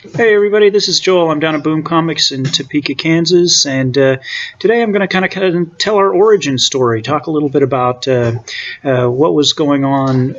Hey everybody, this is Joel. I'm down at Boom Comics in Topeka, Kansas, and today I'm going to kind of tell our origin story, talk a little bit about what was going on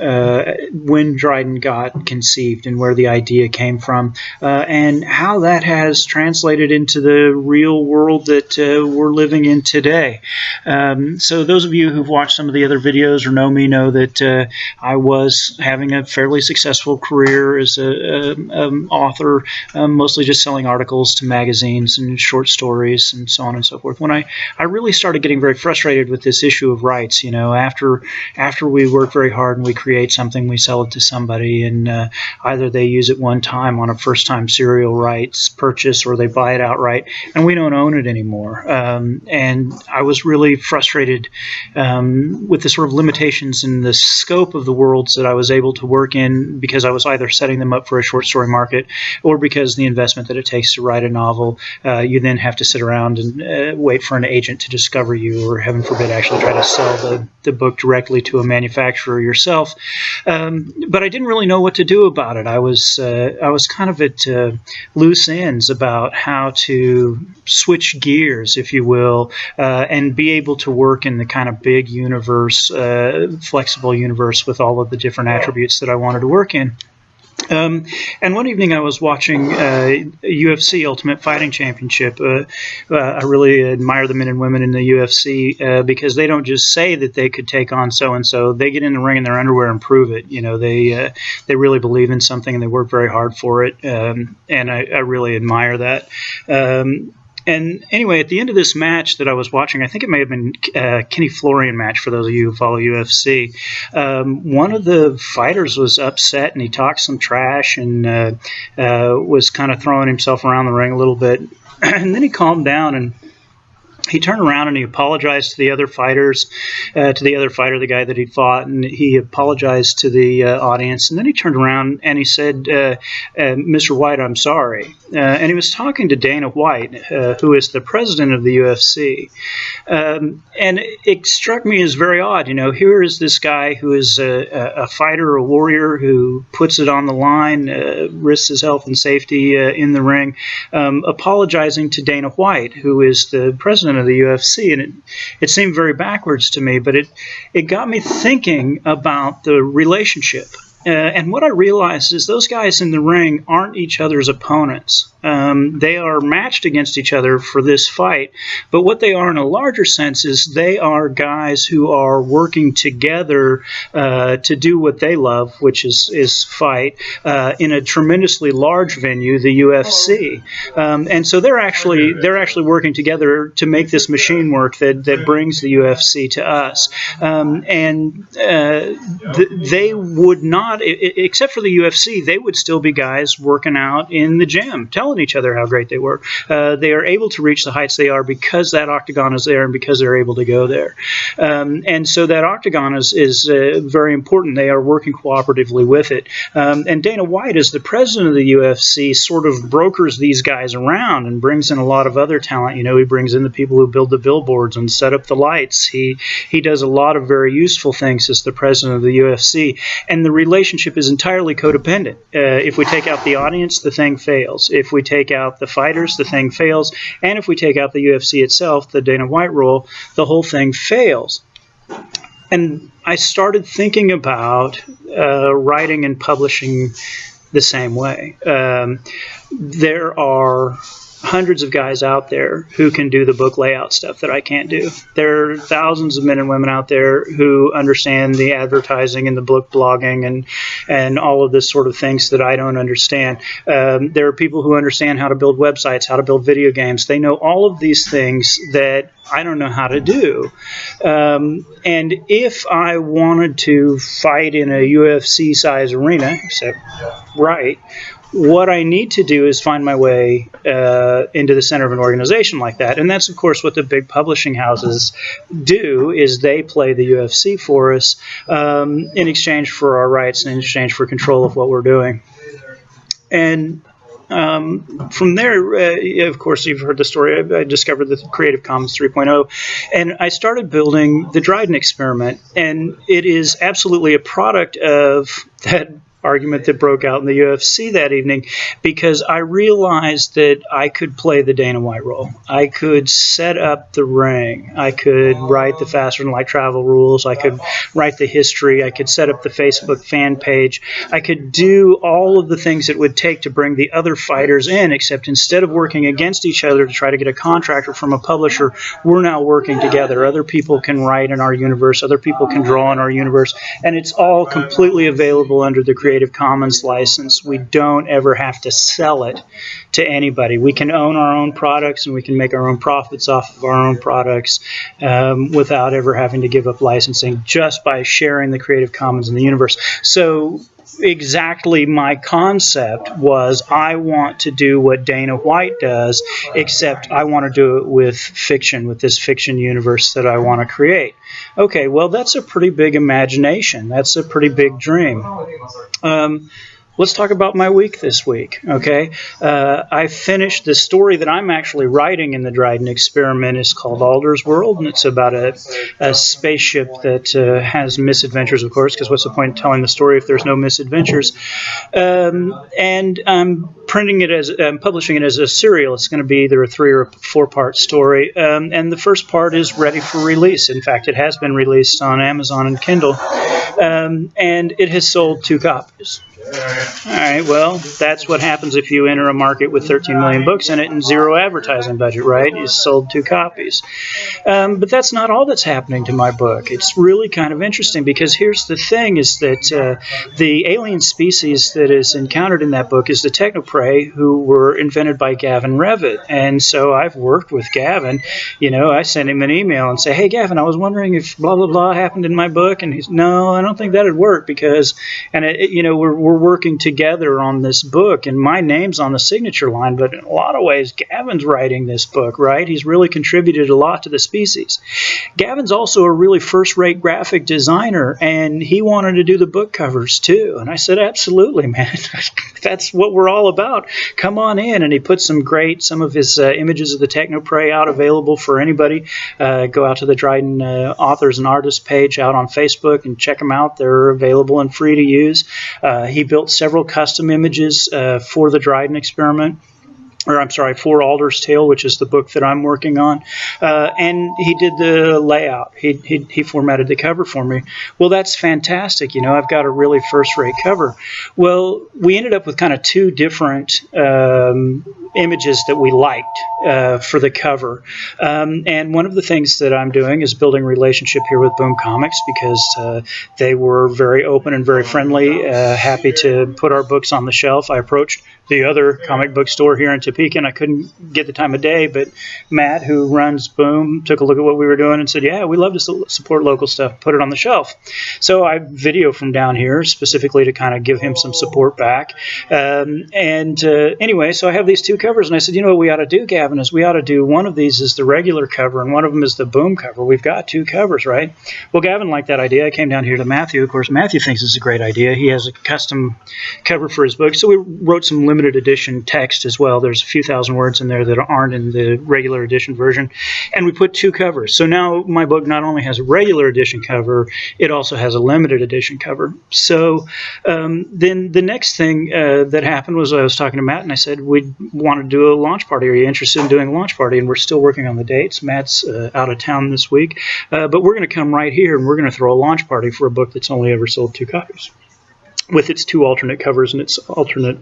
when Dryden got conceived and where the idea came from, and how that has translated into the real world that we're living in today. So those of you who've watched some of the other videos or know me know that I was having a fairly successful career as an author, mostly just selling articles to magazines and short stories and so on and so forth. When I really started getting very frustrated with this issue of rights, after we work very hard and we create something, we sell it to somebody, and either they use it one time on a first-time serial rights purchase or they buy it outright, and we don't own it anymore. And I was really frustrated with the sort of limitations in the scope of the worlds that I was able to work in, because I was either setting them up for a short story market or because the investment that it takes to write a novel, you then have to sit around and wait for an agent to discover you, or heaven forbid actually try to sell the book directly to a manufacturer yourself. But I didn't really know what to do about it. I was kind of at loose ends about how to switch gears, if you will, and be able to work in the kind of big universe, flexible universe with all of the different attributes that I wanted to work in. And one evening I was watching UFC Ultimate Fighting Championship. I really admire the men and women in the UFC because they don't just say that they could take on so-and-so. They get in the ring in their underwear and prove it. They really believe in something and they work very hard for it. And I really admire that. And anyway, at the end of this match that I was watching, I think it may have been Kenny Florian match for those of you who follow UFC, one of the fighters was upset and he talked some trash and was kind of throwing himself around the ring a little bit. And then he calmed down and he turned around and he apologized to the other fighters, to the other fighter, the guy that he fought, and he apologized to the audience. And then he turned around and he said, Mr. White, I'm sorry. And he was talking to Dana White, who is the president of the UFC. And it struck me as very odd. Here is this guy who is a fighter, a warrior, who puts it on the line, risks his health and safety in the ring, apologizing to Dana White, who is the president of the UFC. And it seemed very backwards to me, but it got me thinking about the relationship. And what I realized is those guys in the ring aren't each other's opponents. They are matched against each other for this fight, but what they are in a larger sense is they are guys who are working together to do what they love, which is fight, in a tremendously large venue, the UFC. And so they're actually working together to make this machine work that brings the UFC to us. They would not, except for the UFC, they would still be guys working out in the gym, telling each other how great they were. They are able to reach the heights they are because that octagon is there and because they're able to go there. And so that octagon is very important. They are working cooperatively with it. And Dana White, as the president of the UFC, sort of brokers these guys around and brings in a lot of other talent. He brings in the people who build the billboards and set up the lights. He does a lot of very useful things as the president of the UFC. And the relationship is entirely codependent. If we take out the audience, the thing fails. If we take out the fighters, the thing fails. And if we take out the UFC itself, the Dana White rule, the whole thing fails. And I started thinking about writing and publishing the same way. There are hundreds of guys out there who can do the book layout stuff that I can't do. There are thousands of men and women out there who understand the advertising and the book blogging and all of this sort of things that I don't understand. There are people who understand how to build websites, how to build video games. They know all of these things that I don't know how to do. And if I wanted to fight in a UFC-size arena, except right, what I need to do is find my way into the center of an organization like that. And that's, of course, what the big publishing houses do, is they play the UFC for us in exchange for our rights and in exchange for control of what we're doing. And from there, of course, you've heard the story. I discovered the Creative Commons 3.0, and I started building the Dryden Experiment. And it is absolutely a product of that argument that broke out in the UFC that evening, because I realized that I could play the Dana White role. I could set up the ring. I could write the faster than light travel rules. I could write the history. I could set up the Facebook fan page. I could do all of the things it would take to bring the other fighters in, except instead of working against each other to try to get a contract from a publisher, we're now working together. Other people can write in our universe. Other people can draw in our universe. And it's all completely available under the Creative Commons license. We don't ever have to sell it to anybody. We can own our own products, and we can make our own profits off of our own products without ever having to give up licensing, just by sharing the Creative Commons in the universe. So exactly my concept was, I want to do what Dana White does, except I want to do it with fiction, with this fiction universe that I want to create. Okay, well, that's a pretty big imagination. That's a pretty big dream. Let's talk about my week this week, okay? I finished the story that I'm actually writing in the Dryden Experiment. Is called Alder's World, and it's about a spaceship that has misadventures, of course, because what's the point in telling the story if there's no misadventures? And I'm publishing it as a serial. It's going to be either a 3 or a 4-part story, and the first part is ready for release. In fact, it has been released on Amazon and Kindle, and it has sold 2 copies. All right, well, that's what happens if you enter a market with 13 million books in it and 0 advertising budget, right? You sold 2 copies. But that's not all that's happening to my book. It's really kind of interesting, because here's the thing, is that the alien species that is encountered in that book is the technoprey, who were invented by Gavin. And so I've worked with Gavin. You know, I send him an email and say, hey, Gavin, I was wondering if blah, blah, blah happened in my book. And he's, no, I don't think that would work, because, and you know, we're working together on this book, and my name's on the signature line, but in a lot of ways, Gavin's writing this book, right? He's really contributed a lot to the species. Gavin's also a really first-rate graphic designer, and he wanted to do the book covers too. And I said, absolutely, man. That's what we're all about. Come on in. And he put some of his images of the technoprey out, available for anybody. Go out to the Dryden Authors and Artists page out on Facebook and check them out. They're available and free to use. He built several custom images for the Dryden Experiment. Or I'm sorry, for Alder's Tale, which is the book that I'm working on. And he did the layout. He formatted the cover for me. Well, that's fantastic. You know, I've got a really first-rate cover. Well, we ended up with kind of 2 different images that we liked for the cover. And one of the things that I'm doing is building a relationship here with Boom Comics, because they were very open and very friendly, happy to put our books on the shelf. I approached the other comic book store here in Topeka, and I couldn't get the time of day, but Matt, who runs Boom, took a look at what we were doing and said, yeah, we love to support local stuff, put it on the shelf. So I video from down here specifically to kind of give him some support back. Anyway, so I have these 2 covers, and I said, you know what we ought to do, Gavin, is we ought to do one of these is the regular cover, and one of them is the Boom cover. We've got 2 covers, right? Well, Gavin liked that idea. I came down here to Matthew. Of course, Matthew thinks it's a great idea. He has a custom cover for his book, so we wrote some limited edition text as well. There's a few thousand words in there that aren't in the regular edition version, and we put 2 covers. So now my book not only has a regular edition cover, it also has a limited edition cover. So then the next thing that happened was I was talking to Matt, and I said, we want to do a launch party. Are you interested in doing a launch party? And we're still working on the dates. Matt's out of town this week, but we're going to come right here, and we're going to throw a launch party for a book that's only ever sold 2 copies, with its 2 alternate covers and its alternate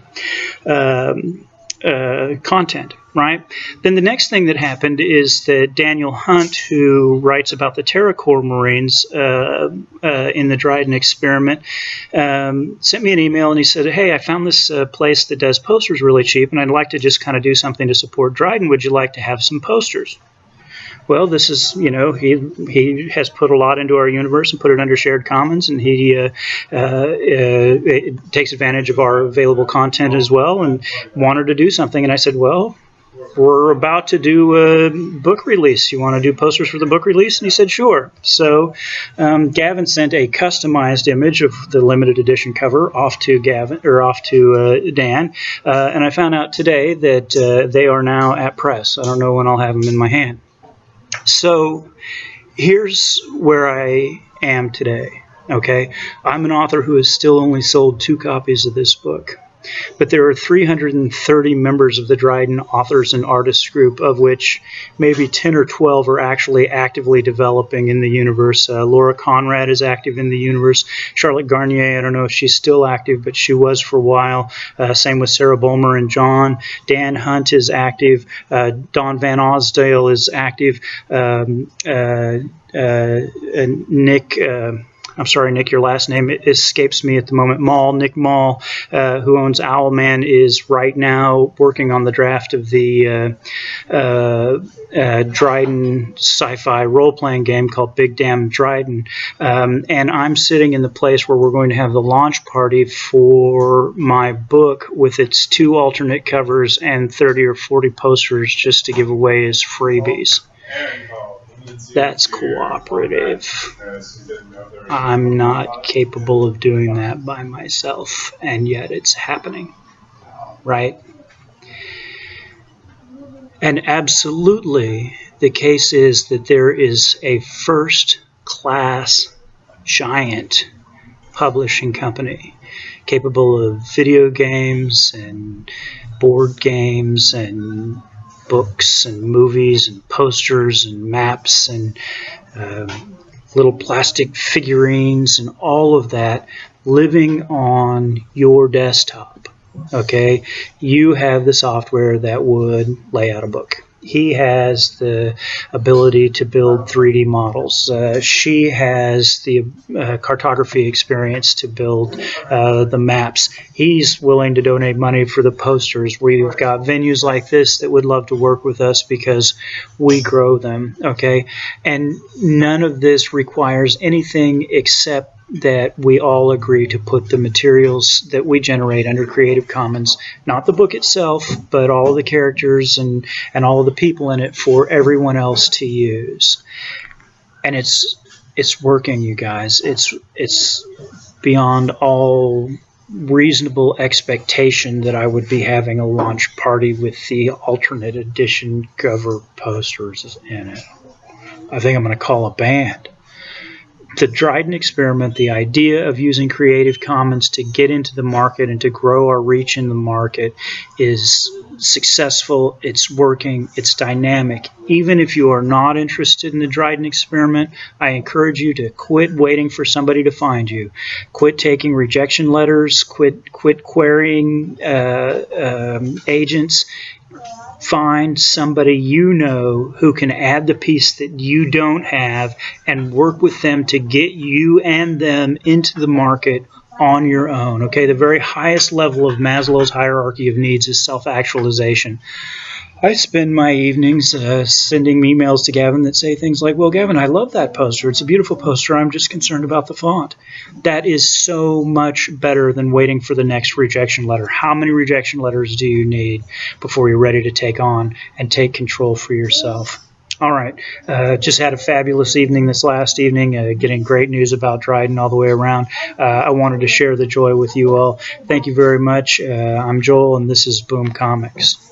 content, right? Then the next thing that happened is that Daniel Hunt, who writes about the TerraCore Marines in the Dryden Experiment, sent me an email, and he said, hey, I found this place that does posters really cheap, and I'd like to just kind of do something to support Dryden. Would you like to have some posters? Well, this is, you know, he has put a lot into our universe and put it under shared commons, and he takes advantage of our available content as well, and wanted to do something. And I said, well, we're about to do a book release. You want to do posters for the book release? And he said, sure. So Gavin sent a customized image of the limited edition cover off to Dan, and I found out today that they are now at press. I don't know when I'll have them in my hand. So here's where I am today. Okay, I'm an author who has still only sold 2 copies of this book. But there are 330 members of the Dryden Authors and Artists group, of which maybe 10 or 12 are actually actively developing in the universe. Laura Conrad is active in the universe. Charlotte Garnier, I don't know if she's still active, but she was for a while. Same with Sarah Bulmer and John. Dan Hunt is active. Don Van Osdale is active. Nick... I'm sorry, Nick, your last name escapes me at the moment. Nick Mall, who owns Owlman, is right now working on the draft of the Dryden sci-fi role-playing game called Big Damn Dryden. And I'm sitting in the place where we're going to have the launch party for my book with its 2 alternate covers and 30 or 40 posters just to give away as freebies. That's cooperative. I'm not capable of doing that by myself, and yet it's happening, right? And absolutely, the case is that there is a first-class giant publishing company capable of video games and board games and books and movies and posters and maps and little plastic figurines and all of that living on your desktop. Okay, you have the software that would lay out a book. He has the ability to build 3D models. She has the cartography experience to build the maps. He's willing to donate money for the posters. We've got venues like this that would love to work with us because we grow them, okay? And none of this requires anything except that we all agree to put the materials that we generate under Creative Commons, not the book itself, but all the characters and all the people in it for everyone else to use. And it's working, you guys. It's beyond all reasonable expectation that I would be having a launch party with the alternate edition cover posters in it. I think I'm going to call a band. The Dryden Experiment, the idea of using Creative Commons to get into the market and to grow our reach in the market is successful, it's working, it's dynamic. Even if you are not interested in the Dryden Experiment, I encourage you to quit waiting for somebody to find you. Quit taking rejection letters, quit querying agents. Find somebody you know who can add the piece that you don't have and work with them to get you and them into the market on your own. Okay, the very highest level of Maslow's hierarchy of needs is self-actualization. I spend my evenings sending emails to Gavin that say things like, well, Gavin, I love that poster. It's a beautiful poster. I'm just concerned about the font. That is so much better than waiting for the next rejection letter. How many rejection letters do you need before you're ready to take on and take control for yourself? All right. Just had a fabulous evening this last evening, getting great news about Dryden all the way around. I wanted to share the joy with you all. Thank you very much. I'm Joel, and this is Boom Comics.